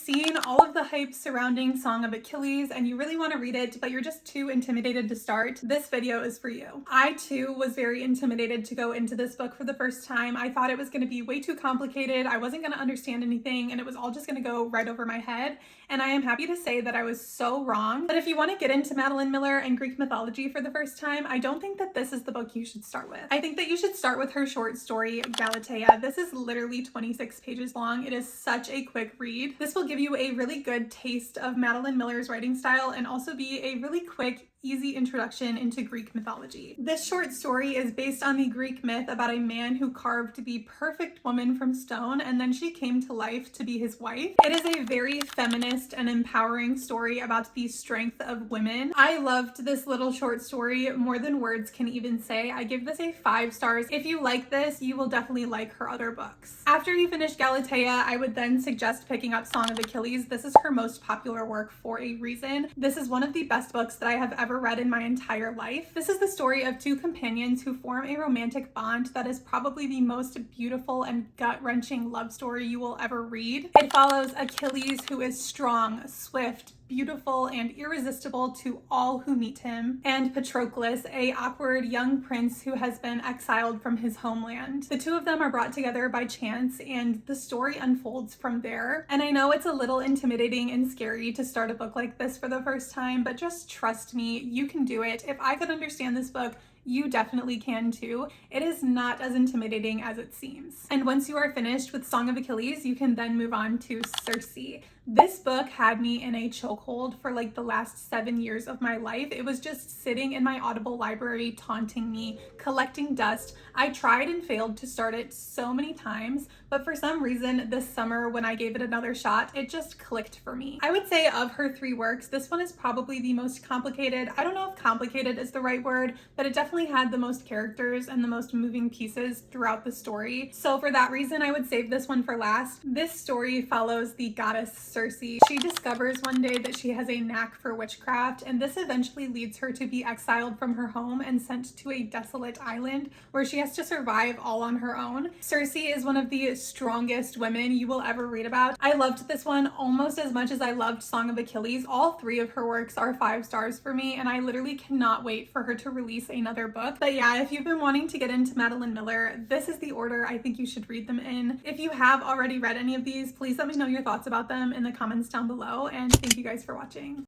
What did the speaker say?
seen all of the hype surrounding Song of Achilles and you really want to read it, but you're just too intimidated to start, this video is for you. I too was very intimidated to go into this book for the first time. I thought it was going to be way too complicated. I wasn't going to understand anything and it was all just going to go right over my head. And I am happy to say that I was so wrong. But if you want to get into Madeline Miller and Greek mythology for the first time, I don't think that this is the book you should start with. I think that you should start with her short story, Galatea. This is literally 26 pages long. It is such a quick read. This will give you a really good taste of Madeline Miller's writing style and also be a really quick, easy introduction into Greek mythology. This short story is based on the Greek myth about a man who carved the perfect woman from stone and then she came to life to be his wife. It is a very feminist and empowering story about the strength of women. I loved this little short story more than words can even say. I give this a 5 stars. If you like this, you will definitely like her other books. After you finish Galatea, I would then suggest picking up Song of Achilles. This is her most popular work for a reason. This is one of the best books that I have ever read in my entire life. This is the story of 2 companions who form a romantic bond that is probably the most beautiful and gut-wrenching love story you will ever read. It follows Achilles, who is strong, swift, beautiful, and irresistible to all who meet him, and Patroclus, a awkward young prince who has been exiled from his homeland. The 2 of them are brought together by chance and the story unfolds from there. And I know it's a little intimidating and scary to start a book like this for the first time, but just trust me, you can do it. If I could understand this book, you definitely can too. It is not as intimidating as it seems. And once you are finished with Song of Achilles, you can then move on to Circe. This book had me in a chokehold for like the last 7 years of my life. It was just sitting in my Audible library, taunting me, collecting dust. I tried and failed to start it so many times, but for some reason this summer when I gave it another shot, it just clicked for me. I would say of her 3 works, this one is probably the most complicated. I don't know if complicated is the right word, but it definitely had the most characters and the most moving pieces throughout the story. So for that reason, I would save this one for last. This story follows the goddess Circe. She discovers one day that she has a knack for witchcraft, and this eventually leads her to be exiled from her home and sent to a desolate island where she has to survive all on her own. Circe is one of the strongest women you will ever read about. I loved this one almost as much as I loved Song of Achilles. All 3 of her works are 5 stars for me, and I literally cannot wait for her to release another book. But yeah, if you've been wanting to get into Madeline Miller, this is the order I think you should read them in. If you have already read any of these, please let me know your thoughts about them in the comments down below, and thank you guys for watching.